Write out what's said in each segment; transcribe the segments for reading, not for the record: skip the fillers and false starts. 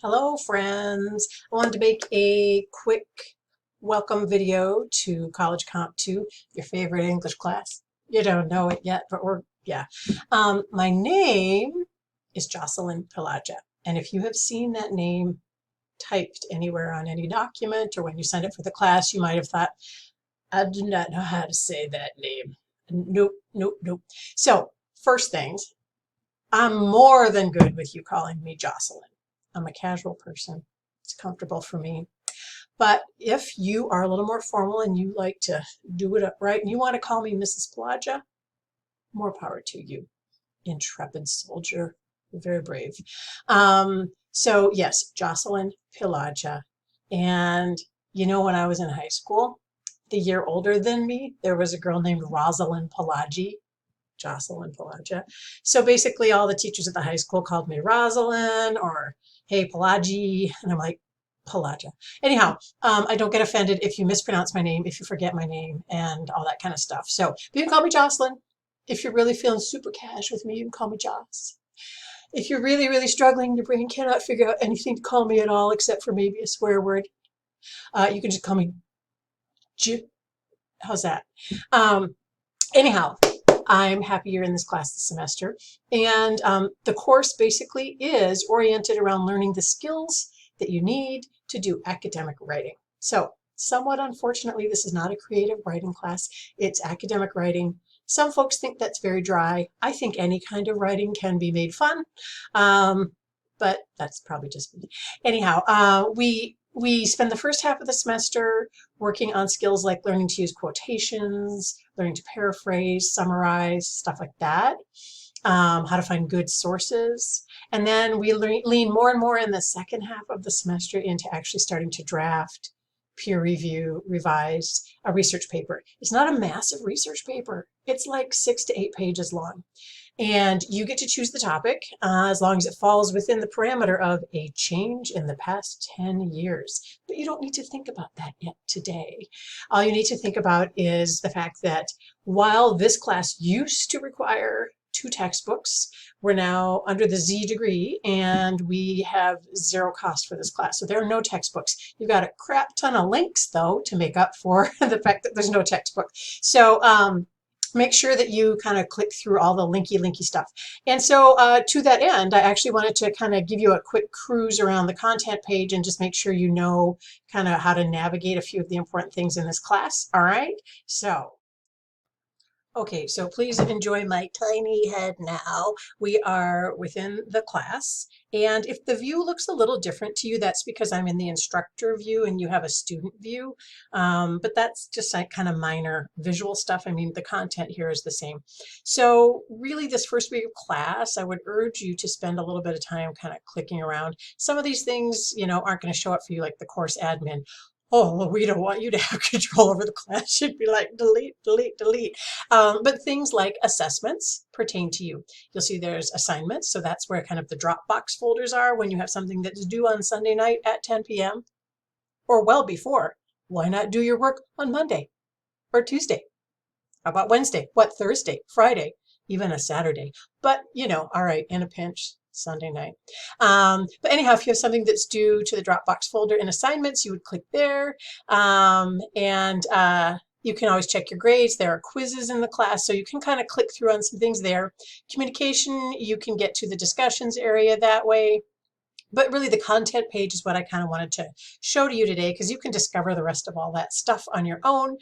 Hello friends. I wanted to make a quick welcome video to College Comp 2, your favorite English class. You don't know it yet, but yeah. My name is Jocelyn Pelagia. And if you have seen that name typed anywhere on any document or when you signed up for the class, you might have thought, I do not know how to say that name. Nope, nope, nope. So first things, I'm more than good with you calling me Jocelyn. I'm a casual person. It's comfortable for me. But if you are a little more formal and you like to do it upright and you want to call me Mrs. Pelagia, more power to you. Intrepid soldier, very brave. So yes, Jocelyn Pelagia. And when I was in high school, the year older than me, there was a girl named Rosalind Pelagi. Jocelyn Pelagia. So basically all the teachers at the high school called me Rosalind or hey Pelagi, and I'm like Pelagia. Anyhow, I don't get offended if you mispronounce my name, if you forget my name and all that kind of stuff. So you can call me Jocelyn. If you're really feeling super cash with me, you can call me Joss. If you're really, really struggling, your brain cannot figure out anything to call me at all except for maybe a swear word, you can just call me J. How's that? Um, Anyhow, I'm happy you're in this class this semester. And the course basically is oriented around learning the skills that you need to do academic writing. So somewhat unfortunately, this is not a creative writing class. It's academic writing. Some folks think that's very dry. I think any kind of writing can be made fun. But that's probably just me. Anyhow, we spend the first half of the semester working on skills like learning to use quotations, learning to paraphrase, summarize, stuff like that, how to find good sources. And then we lean more and more in the second half of the semester into actually starting to draft, peer review, revise a research paper. It's not a massive research paper. It's like 6 to 8 pages long. And you get to choose the topic as long as it falls within the parameter of a change in the past 10 years. But you don't need to think about that yet today. All you need to think about is the fact that while this class used to require 2 textbooks, we're now under the Z degree and we have 0 cost for this class. So there are no textbooks. You've got a crap ton of links though to make up for the fact that there's no textbook. So make sure that you kind of click through all the linky stuff. And so to that end, I actually wanted to kind of give you a quick cruise around the content page and just make sure you know kind of how to navigate a few of the important things in this class. All right, so okay, so please enjoy my tiny head now. We are within the class, and if the view looks a little different to you, that's because I'm in the instructor view and you have a student view, but that's just like kind of minor visual stuff. I mean, the content here is the same. So really this first week of class, I would urge you to spend a little bit of time kind of clicking around. Some of these things, aren't going to show up for you like the course admin. Oh, well, we don't want you to have control over the class. You'd be like, delete, delete, delete. But things like assessments pertain to you. You'll see there's assignments. So that's where kind of the Dropbox folders are when you have something that's due on Sunday night at 10 p.m. or well before. Why not do your work on Monday or Tuesday? How about Wednesday? What, Thursday, Friday, even a Saturday? But, all right, in a pinch, Sunday night. But anyhow, if you have something that's due to the Dropbox folder in assignments, you would click there. You can always check your grades. There are quizzes in the class, so you can kind of click through on some things there. Communication, you can get to the discussions area that way. But really the content page is what I kind of wanted to show to you today, because you can discover the rest of all that stuff on your own,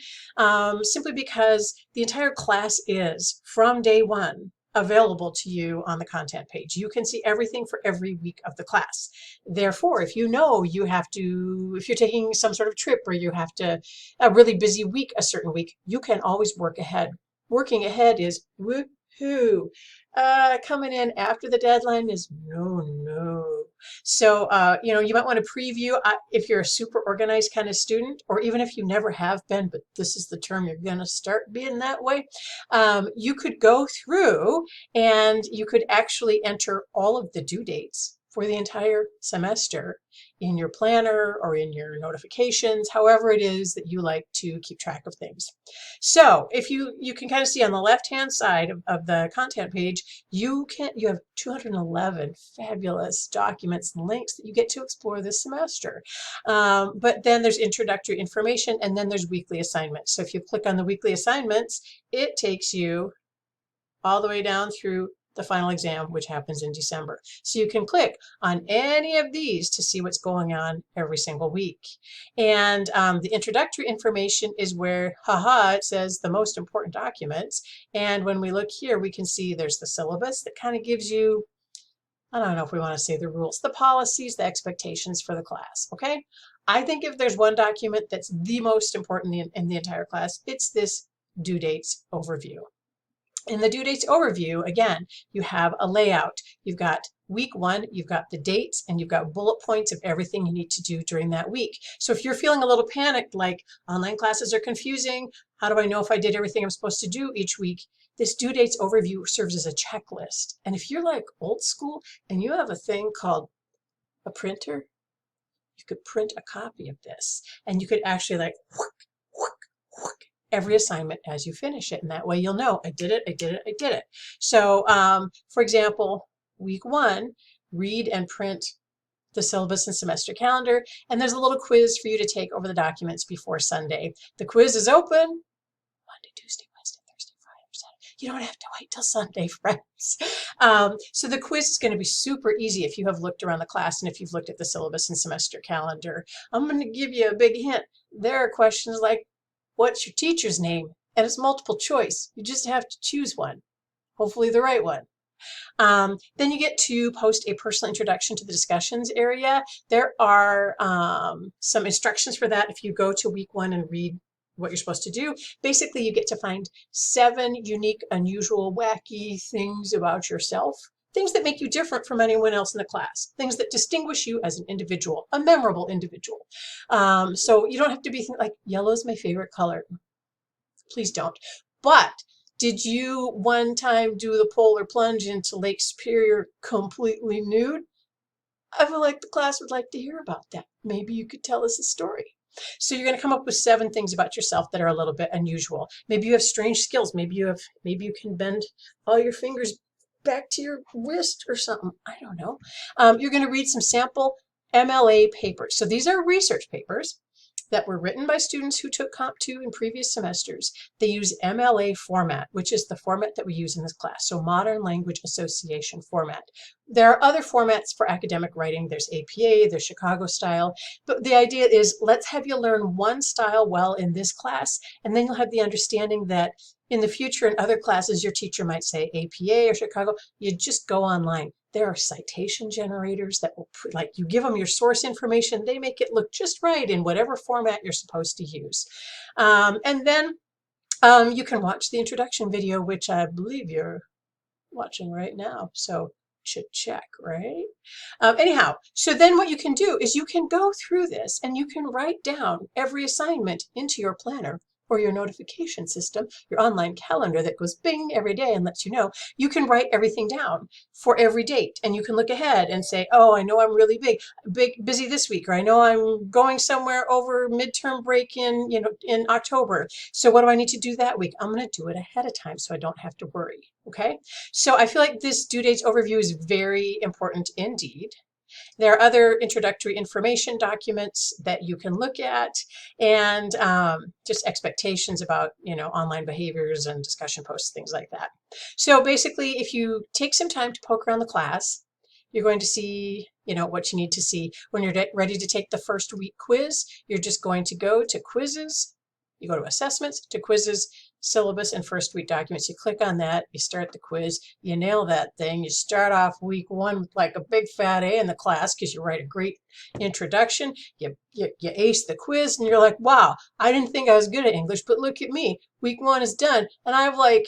simply because the entire class is, from day one, available to you on the content page. You can see everything for every week of the class. Therefore, if if you're taking some sort of trip or you have a really busy week, a certain week, you can always work ahead. Working ahead is woohoo. Coming in after the deadline is no. So, you might want to preview if you're a super organized kind of student, or even if you never have been, but this is the term you're going to start being that way. You could go through and you could actually enter all of the due dates for the entire semester in your planner or in your notifications, however it is that you like to keep track of things. So if you can kind of see on the left hand side of the content page, you have 211 fabulous documents and links that you get to explore this semester. But then there's introductory information, and then there's weekly assignments. So if you click on the weekly assignments, it takes you all the way down through the final exam, which happens in December. So you can click on any of these to see what's going on every single week. And the introductory information is where, it says the most important documents. And when we look here, we can see there's the syllabus that kind of gives you, I don't know if we want to say the rules, the policies, the expectations for the class, okay? I think if there's one document that's the most important in the entire class, it's this due dates overview. In the due dates overview, again, you have a layout. You've got week 1, you've got the dates, and you've got bullet points of everything you need to do during that week. So if you're feeling a little panicked, like online classes are confusing, how do I know if I did everything I'm supposed to do each week? This due dates overview serves as a checklist. And if you're like old school and you have a thing called a printer, you could print a copy of this, and you could actually like every assignment as you finish it. And that way you'll know, I did it, I did it, I did it. So for example, week 1, read and print the syllabus and semester calendar. And there's a little quiz for you to take over the documents before Sunday. The quiz is open Monday, Tuesday, Wednesday, Thursday, Friday, Saturday. You don't have to wait till Sunday, friends. So the quiz is going to be super easy if you have looked around the class and if you've looked at the syllabus and semester calendar. I'm going to give you a big hint. There are questions like, what's your teacher's name? And it's multiple choice. You just have to choose one, hopefully the right one. Then you get to post a personal introduction to the discussions area. There are some instructions for that if you go to week 1 and read what you're supposed to do. Basically, you get to find 7 unique, unusual, wacky things about yourself. Things that make you different from anyone else in the class. Things that distinguish you as an individual, a memorable individual. So you don't have to be like, yellow is my favorite color. Please don't. But did you one time do the polar plunge into Lake Superior completely nude? I feel like the class would like to hear about that. Maybe you could tell us a story. So you're going to come up with 7 things about yourself that are a little bit unusual. Maybe you have strange skills. Maybe you can bend all your fingers back to your wrist or something. I don't know. You're going to read some sample MLA papers. So these are research papers that were written by students who took Comp 2 in previous semesters. They use MLA format, which is the format that we use in this class, so Modern Language Association format. There are other formats for academic writing. There's APA, there's Chicago style, but the idea is let's have you learn one style well in this class, and then you'll have the understanding that in the future in other classes, your teacher might say APA or Chicago. You just go online. There are citation generators that will, like, you give them your source information, they make it look just right in whatever format you're supposed to use. And then you can watch the introduction video, which I believe you're watching right now. So should check, right? Anyhow, so then what you can do is you can go through this and you can write down every assignment into your planner or your notification system, your online calendar that goes bing every day and lets you know. You can write everything down for every date, and you can look ahead and say, oh, I know I'm really busy this week, or I know I'm going somewhere over midterm break in October. So what do I need to do that week? I'm going to do it ahead of time so I don't have to worry. Okay, so I feel like this due dates overview is very important indeed. There are other introductory information documents that you can look at, and just expectations about, online behaviors and discussion posts, things like that. So basically, if you take some time to poke around the class, you're going to see, what you need to see. When you're ready to take the first week quiz, you're just going to go to quizzes. You go to assessments, to quizzes, syllabus, and first week documents. You click on that, you start the quiz, you nail that thing. You start off week 1 with like a big fat A in the class because you write a great introduction. You ace the quiz, and you're like, wow, I didn't think I was good at English, but look at me. Week 1 is done, and I have like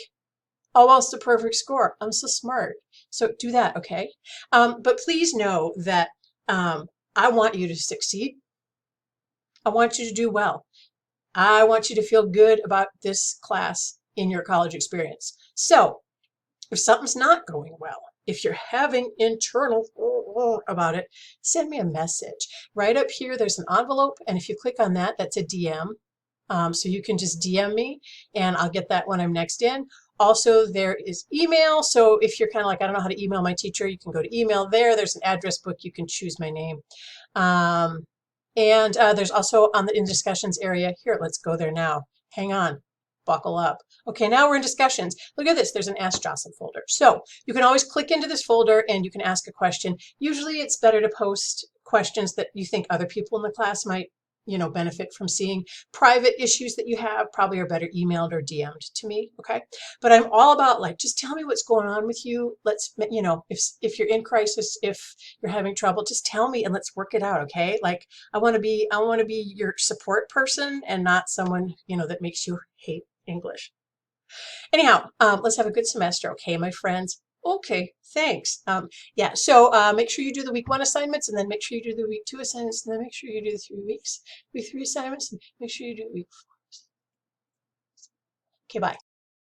almost a perfect score. I'm so smart. So do that, okay? But please know that I want you to succeed. I want you to do well. I want you to feel good about this class in your college experience. So if something's not going well, if you're having internal about it, send me a message. Right up here, there's an envelope, and if you click on that, that's a DM. So you can just DM me, and I'll get that when I'm next in. Also, there is email. So if you're kind of like, I don't know how to email my teacher, you can go to email there. There's an address book. You can choose my name. And there's also on the in discussions area here. Let's go there now. Hang on. Buckle up. Okay, now we're in discussions. Look at this. There's an Ask Jocelyn folder. So you can always click into this folder and you can ask a question. Usually it's better to post questions that you think other people in the class might, benefit from seeing. Private issues that you have probably are better emailed or DM'd to me, okay? But I'm all about like, just tell me what's going on with you. Let's, if you're in crisis, if you're having trouble, just tell me and let's work it out, okay? Like I want to be your support person and not someone, that makes you hate English. Anyhow, let's have a good semester, okay, my friends? Okay, thanks. Yeah, so make sure you do the week 1 assignments, and then make sure you do the week 2 assignments, and then make sure you do the week 3 assignments, and make sure you do week 4. Okay, bye.